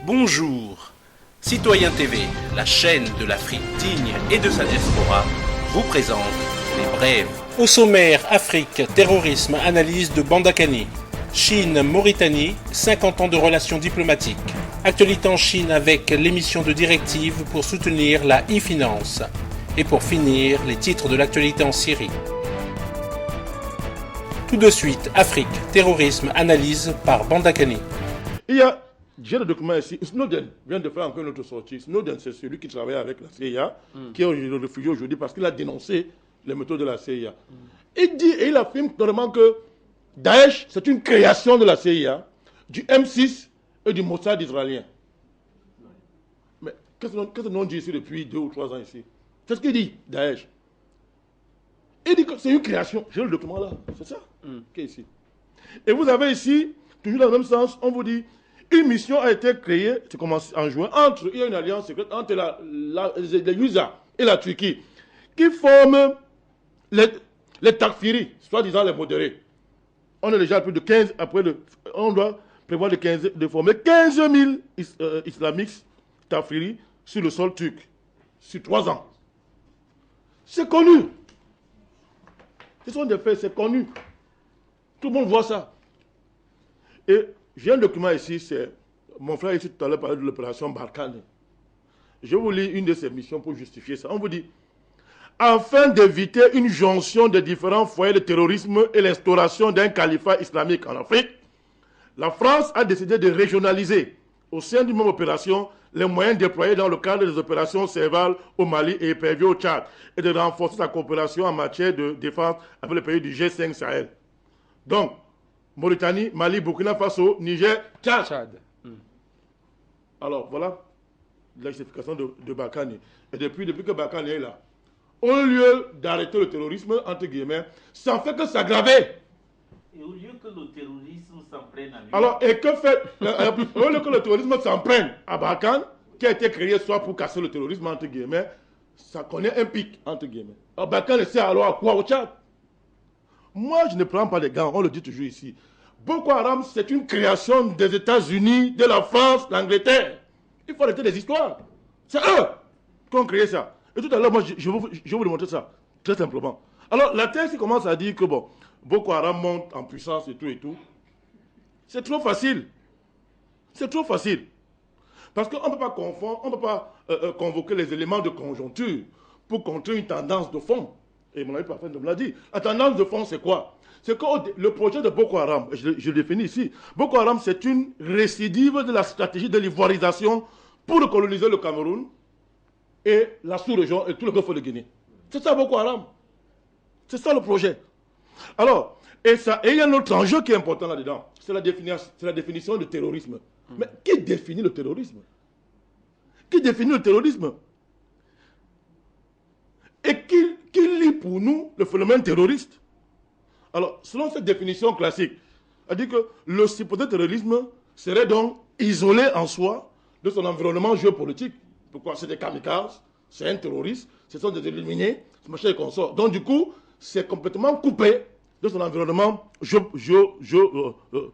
Bonjour. Citoyen TV, la chaîne de l'Afrique digne et de sa diaspora, vous présente les brèves. Au sommaire, Afrique, terrorisme, analyse de Bandakani. Chine, Mauritanie, 50 ans de relations diplomatiques. Actualité en Chine avec l'émission de directives pour soutenir la e-finance. Et pour finir, les titres de l'actualité en Syrie. Tout de suite, Afrique, terrorisme, analyse par Bandakani. J'ai le document ici. Snowden vient de faire encore une autre sortie. Snowden, c'est celui qui travaille avec la CIA, qui est réfugié aujourd'hui parce qu'il a dénoncé les méthodes de la CIA. Il dit et il affirme clairement que Daesh, c'est une création de la CIA, du M6 et du Mossad israélien. Mais qu'est-ce que nous dit ici depuis 2 ou 3 ans ici? C'est ce qu'il dit, Daesh. Il dit que c'est une création. J'ai le document là, c'est ça qui est ici. Et vous avez ici, toujours dans le même sens, on vous dit, une mission a été créée, c'est commencé en juin, il y a une alliance secrète entre les USA et la Turquie, qui forment les Takfiri, soi-disant les modérés. On est déjà à plus de 15, on doit prévoir de former 15 000 islamiques Takfiri sur le sol turc, sur 3 ans. C'est connu. Ce sont des faits, c'est connu. Tout le monde voit ça. Et j'ai un document ici, c'est mon frère ici tout à l'heure parlait de l'opération Barkhane. Je vous lis une de ces missions pour justifier ça. On vous dit, afin d'éviter une jonction des différents foyers de terrorisme et l'instauration d'un califat islamique en Afrique, la France a décidé de régionaliser au sein d'une même opération les moyens déployés dans le cadre des opérations Serval au Mali et épervier au Tchad et de renforcer sa coopération en matière de défense avec les pays du G5 Sahel. Donc, Mauritanie, Mali, Burkina Faso, Niger, Tchad. Alors, voilà la justification de Barkhane. Et depuis que Barkhane est là, au lieu d'arrêter le terrorisme, entre guillemets, ça ne fait que s'aggraver. Et au lieu que le terrorisme s'en prenne à lui. Alors, et que fait au lieu que le terrorisme s'en prenne à Barkhane, qui a été créé soit pour casser le terrorisme, entre guillemets, ça connaît un pic, entre guillemets. Alors, Barkhane sert alors à quoi au Tchad? Moi, je ne prends pas les gants, on le dit toujours ici. Boko Haram, c'est une création des États-Unis, de la France, l'Angleterre. Il faut arrêter les histoires. C'est eux qui ont créé ça. Et tout à l'heure, moi, je vais vous démontrer ça, très simplement. Alors, la thèse qui commence à dire que, bon, Boko Haram monte en puissance et tout. C'est trop facile. C'est trop facile. Parce qu'on ne peut pas confondre, on ne peut pas convoquer les éléments de conjoncture pour contrer une tendance de fond. Et mon ami parfait me l'a dit. La tendance de fond, c'est quoi? C'est que le projet de Boko Haram, je le définis ici, Boko Haram, c'est une récidive de la stratégie de l'ivoirisation pour coloniser le Cameroun et la sous-région et tout le Golfe de Guinée. C'est ça Boko Haram. C'est ça le projet. Alors, et il y a un autre enjeu qui est important là-dedans, c'est la définition de terrorisme. Mais qui définit le terrorisme? Qui définit le terrorisme? Et qui lit pour nous le phénomène terroriste? Alors, selon cette définition classique, elle dit que le supposé terrorisme serait donc isolé en soi de son environnement géopolitique. Pourquoi? C'est des kamikazes, c'est un terroriste, ce sont des éliminés, c'est machin et consort. Donc, du coup, c'est complètement coupé de son environnement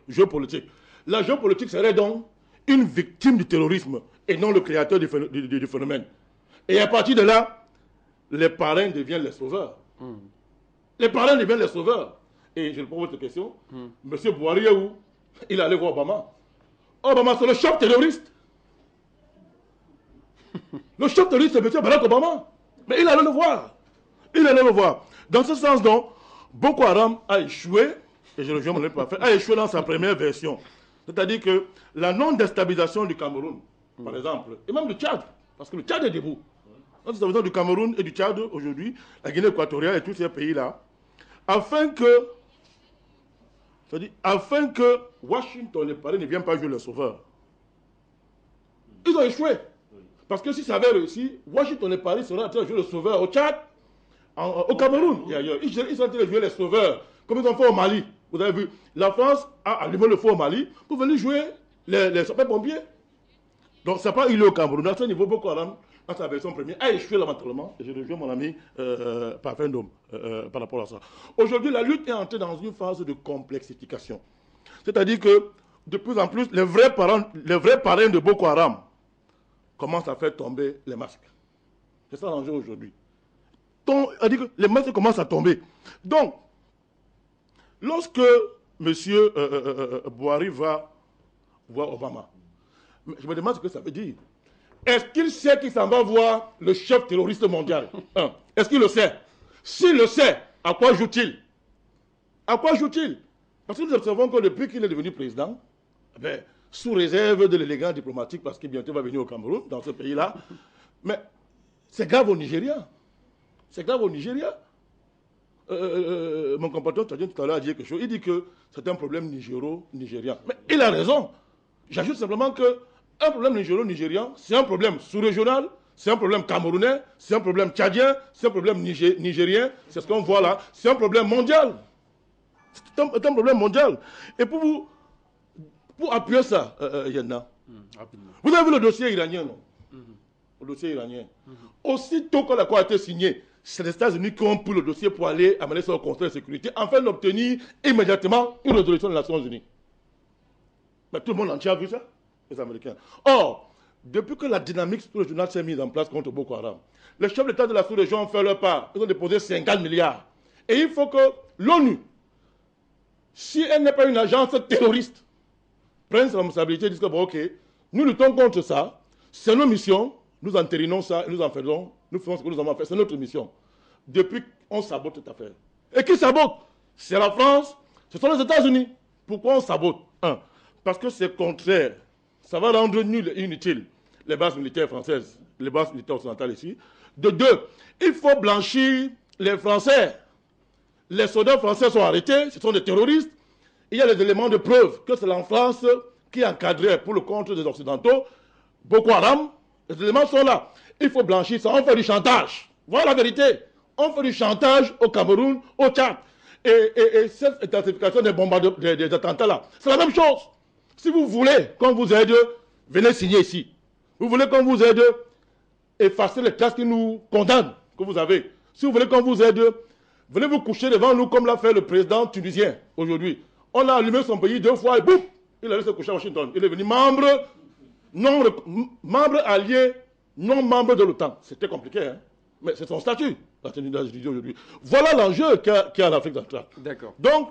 géopolitique. La géopolitique serait donc une victime du terrorisme et non le créateur du phénomène. Et à partir de là, les parrains deviennent les sauveurs. Les parrains deviennent les sauveurs. Et je pose votre question. Monsieur Buhari est où? Il allait voir Obama. Obama, c'est le chef terroriste. Le chef terroriste, c'est monsieur Barack Obama. Mais il allait le voir. Il allait le voir. Dans ce sens, donc, Boko Haram a échoué, et je reviens mon ami parfait, a échoué dans sa première version. C'est-à-dire que la non-déstabilisation du Cameroun, par exemple, et même du Tchad, parce que le Tchad est debout. La non-déstabilisation du Cameroun et du Tchad aujourd'hui, la Guinée équatoriale et tous ces pays-là, afin que Washington, les parrains, ne viennent pas jouer le sauveur. Ils ont échoué. Parce que si ça avait réussi, Washington et Paris seraient en train de jouer le sauveur au Tchad, au Cameroun et ailleurs. Ils sont en train de jouer les sauveurs, comme ils ont fait au Mali. Vous avez vu, la France a allumé le feu au Mali pour venir jouer les sapeurs-pompiers. Donc, ce n'est pas il est au Cameroun. À ce niveau, Boko Haram, dans sa version première, a échoué lamentalement. Et je rejoins mon ami Parfait Ndom par rapport à ça. Aujourd'hui, la lutte est entrée dans une phase de complexification. C'est-à-dire que de plus en plus, les vrais parrains de Boko Haram commencent à faire tomber les masques. C'est ça l'enjeu aujourd'hui. On dit que les masques commencent à tomber. Donc, lorsque M. Buhari va voir Obama, je me demande ce que ça veut dire. Est-ce qu'il sait qu'il s'en va voir le chef terroriste mondial? Est-ce qu'il le sait? S'il le sait, à quoi joue-t-il? À quoi joue-t-il? Parce que nous observons que depuis qu'il est devenu président, sous réserve de l'élégance diplomatique, parce qu'il bientôt va venir au Cameroun, dans ce pays-là, mais c'est grave au Nigeria. C'est grave au Nigeria. Mon compatriote tout à l'heure a dit quelque chose. Il dit que c'est un problème nigéro-nigérien. Mais il a raison. J'ajoute simplement que un problème nigéro-nigérien, c'est un problème sous-régional, c'est un problème camerounais, c'est un problème tchadien, c'est un problème nigérien, c'est ce qu'on voit là, c'est un problème mondial. C'est un problème mondial. Et pour appuyer ça, Yenna, vous avez vu le dossier iranien, non? Le dossier iranien. Aussitôt que l'accord a été signé, c'est les États-Unis qui ont pris le dossier pour aller amener ça au Conseil de sécurité, afin d'obtenir immédiatement une résolution des Nations Unies. Mais tout le monde entier a vu ça, les Américains. Or, depuis que la dynamique sous-régionale s'est mise en place contre Boko Haram, les chefs d'État de la sous-région ont fait leur part. Ils ont déposé 50 milliards. Et il faut que l'ONU, si elle n'est pas une agence terroriste, prenne sa responsabilité et dise que bon, ok, nous luttons contre ça, c'est nos missions, nous entérinons ça et nous faisons ce que nous avons fait, c'est notre mission. Depuis qu'on sabote cette affaire. Et qui sabote? C'est la France, ce sont les États-Unis. Pourquoi on sabote? Parce que c'est contraire. Ça va rendre nul et inutile les bases militaires françaises, les bases militaires occidentales ici. De deux, il faut blanchir les Français. Les soldats français sont arrêtés, ce sont des terroristes. Il y a les éléments de preuve que c'est la France qui encadrait pour le compte des Occidentaux Boko Haram. Les éléments sont là. Il faut blanchir ça. On fait du chantage. Voilà la vérité. On fait du chantage au Cameroun, au Tchad. Et cette intensification des attentats là, c'est la même chose. Si vous voulez qu'on vous aide, venez signer ici. Vous voulez qu'on vous aide, effacer les traces qui nous condamnent, que vous avez. Si vous voulez qu'on vous aide, venez vous coucher devant nous comme l'a fait le président tunisien aujourd'hui. On a allumé son pays 2 fois et boum, il a laissé se coucher à Washington. Il est devenu membre allié, non membre de l'OTAN. C'était compliqué, hein? Mais c'est son statut, la tenue aujourd'hui. Voilà l'enjeu qu'il y a en Afrique centrale. D'accord. Donc,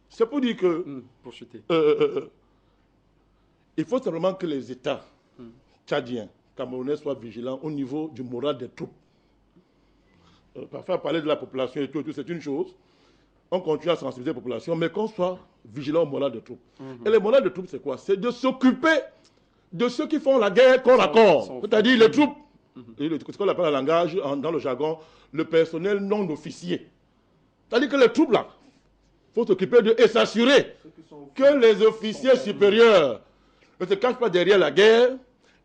c'est pour dire que... pour chuter. Il faut simplement que les États tchadiens, camerounais soient vigilants au niveau du moral des troupes. Parfois, parler de la population et tout, c'est une chose. On continue à sensibiliser la population, mais qu'on soit vigilant au moral des troupes. Et le moral des troupes, c'est quoi? C'est de s'occuper de ceux qui font la guerre corps à corps. C'est-à-dire les troupes, ce qu'on appelle en langage, dans le jargon, le personnel non officier. C'est-à-dire que les troupes, là, il faut s'occuper d'eux et s'assurer que les officiers supérieurs ne se cachent pas derrière la guerre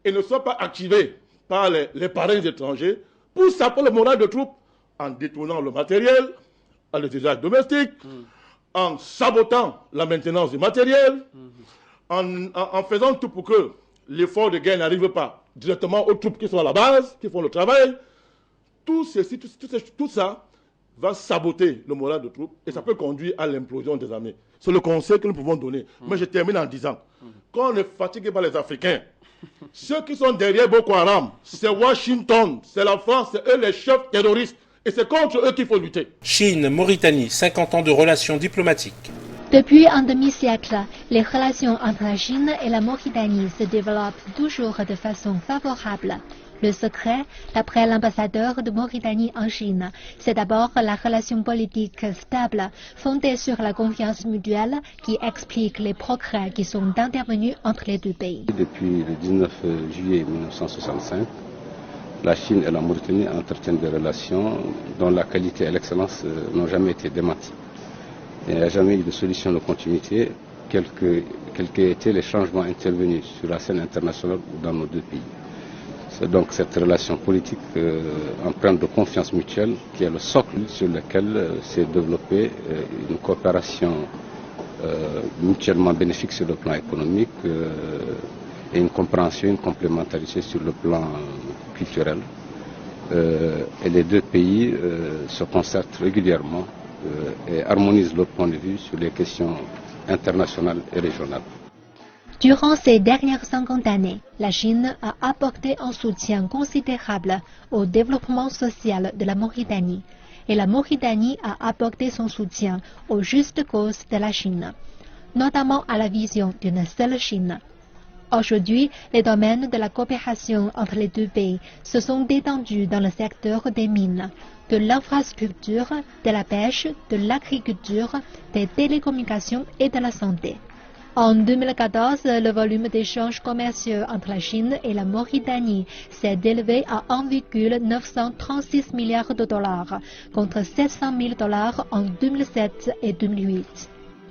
et ne soient pas activés par les parrains étrangers pour saper le moral de troupes en détournant le matériel, à les usages domestiques, en sabotant la maintenance du matériel, en faisant tout pour que l'effort de guerre n'arrive pas directement aux troupes qui sont à la base, qui font le travail. Tout ça va saboter le moral de troupes et ça peut conduire à l'implosion des armées. C'est le conseil que nous pouvons donner. Mais je termine en disant, quand on est fatigué par les Africains, ceux qui sont derrière Boko Haram, c'est Washington, c'est la France, c'est eux les chefs terroristes. Et c'est contre eux qu'il faut lutter. Chine, Mauritanie, 50 ans de relations diplomatiques. Depuis un demi-siècle, les relations entre la Chine et la Mauritanie se développent toujours de façon favorable. Le secret, d'après l'ambassadeur de Mauritanie en Chine, c'est d'abord la relation politique stable, fondée sur la confiance mutuelle, qui explique les progrès qui sont intervenus entre les deux pays. Depuis le 19 juillet 1965, la Chine et la Mauritanie entretiennent des relations dont la qualité et l'excellence n'ont jamais été démenties. Il n'y a jamais eu de solution de continuité, quels qu'aient été les changements intervenus sur la scène internationale ou dans nos deux pays. C'est donc cette relation politique empreinte de confiance mutuelle qui est le socle sur lequel s'est développée une coopération mutuellement bénéfique sur le plan économique et une compréhension, une complémentarité sur le plan culturel. Et les deux pays se concertent régulièrement et harmonisent leur point de vue sur les questions internationales et régionales. Durant ces dernières 50 années, la Chine a apporté un soutien considérable au développement social de la Mauritanie et la Mauritanie a apporté son soutien aux justes causes de la Chine, notamment à la vision d'une seule Chine. Aujourd'hui, les domaines de la coopération entre les deux pays se sont étendus dans le secteur des mines, de l'infrastructure, de la pêche, de l'agriculture, des télécommunications et de la santé. En 2014, le volume d'échanges commerciaux entre la Chine et la Mauritanie s'est élevé à 1,936 milliards de dollars, contre 700 000 dollars en 2007 et 2008.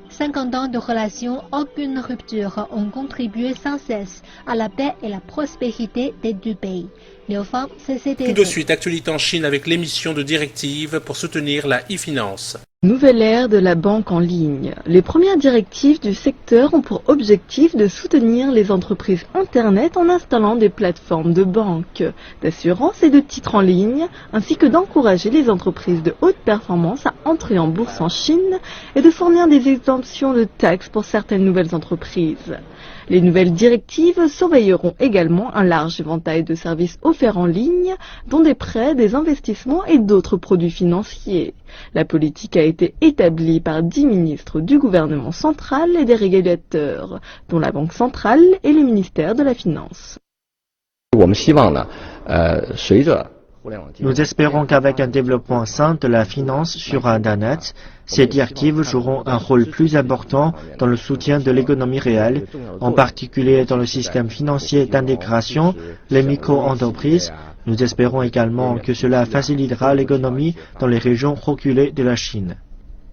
50 ans de relations, aucune rupture ont contribué sans cesse à la paix et la prospérité des deux pays. Tout de suite, actualité en Chine avec l'émission de directives pour soutenir la e-finance. Nouvelle ère de la banque en ligne. Les premières directives du secteur ont pour objectif de soutenir les entreprises Internet en installant des plateformes de banque, d'assurance et de titres en ligne, ainsi que d'encourager les entreprises de haute performance à entrer en bourse en Chine et de fournir des exemptions de taxes pour certaines nouvelles entreprises. Les nouvelles directives surveilleront également un large éventail de services offerts en ligne, dont des prêts, des investissements et d'autres produits financiers. La politique a été établie par 10 ministres du gouvernement central et des régulateurs, dont la Banque centrale et le ministère de la Finance. Nous espérons qu'avec un développement sain de la finance sur Internet, ces directives joueront un rôle plus important dans le soutien de l'économie réelle, en particulier dans le système financier d'intégration, les micro-entreprises. Nous espérons également que cela facilitera l'économie dans les régions reculées de la Chine.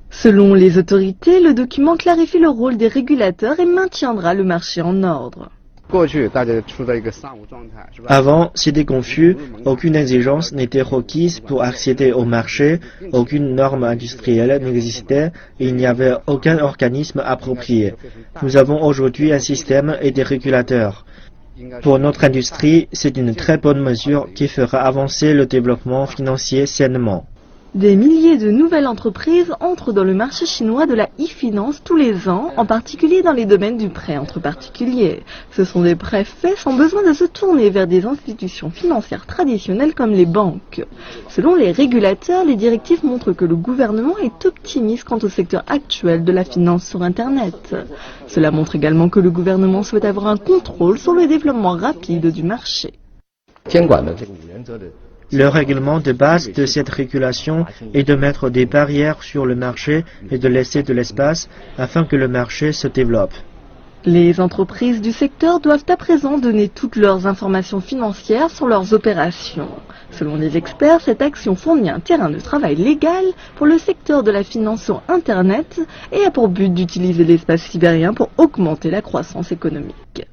Selon les autorités, le document clarifie le rôle des régulateurs et maintiendra le marché en ordre. Avant, c'était confus, aucune exigence n'était requise pour accéder au marché, aucune norme industrielle n'existait et il n'y avait aucun organisme approprié. Nous avons aujourd'hui un système et des régulateurs. Pour notre industrie, c'est une très bonne mesure qui fera avancer le développement financier sainement. Des milliers de nouvelles entreprises entrent dans le marché chinois de la e-finance tous les ans, en particulier dans les domaines du prêt entre particuliers. Ce sont des prêts faits sans besoin de se tourner vers des institutions financières traditionnelles comme les banques. Selon les régulateurs, les directives montrent que le gouvernement est optimiste quant au secteur actuel de la finance sur Internet. Cela montre également que le gouvernement souhaite avoir un contrôle sur le développement rapide du marché. Le règlement de base de cette régulation est de mettre des barrières sur le marché et de laisser de l'espace afin que le marché se développe. Les entreprises du secteur doivent à présent donner toutes leurs informations financières sur leurs opérations. Selon les experts, cette action fournit un terrain de travail légal pour le secteur de la finance sur Internet et a pour but d'utiliser l'espace sibérien pour augmenter la croissance économique.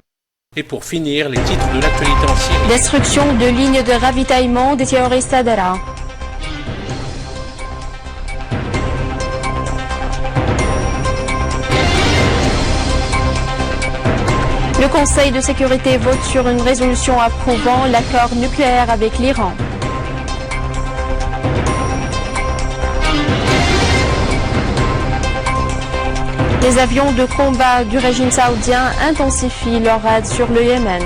Et pour finir, les titres de l'actualité en Syrie. Destruction de lignes de ravitaillement des terroristes à Daraa. Le Conseil de sécurité vote sur une résolution approuvant l'accord nucléaire avec l'Iran. Les avions de combat du régime saoudien intensifient leurs raids sur le Yémen.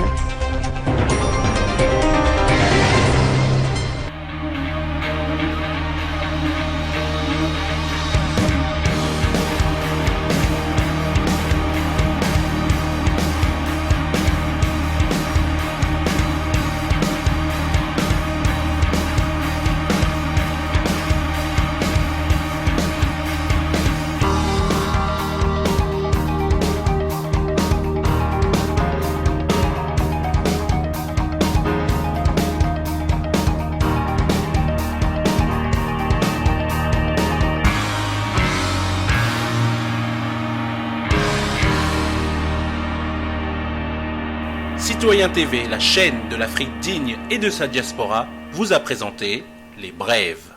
Citoyen TV, la chaîne de l'Afrique digne et de sa diaspora, vous a présenté Les Brèves.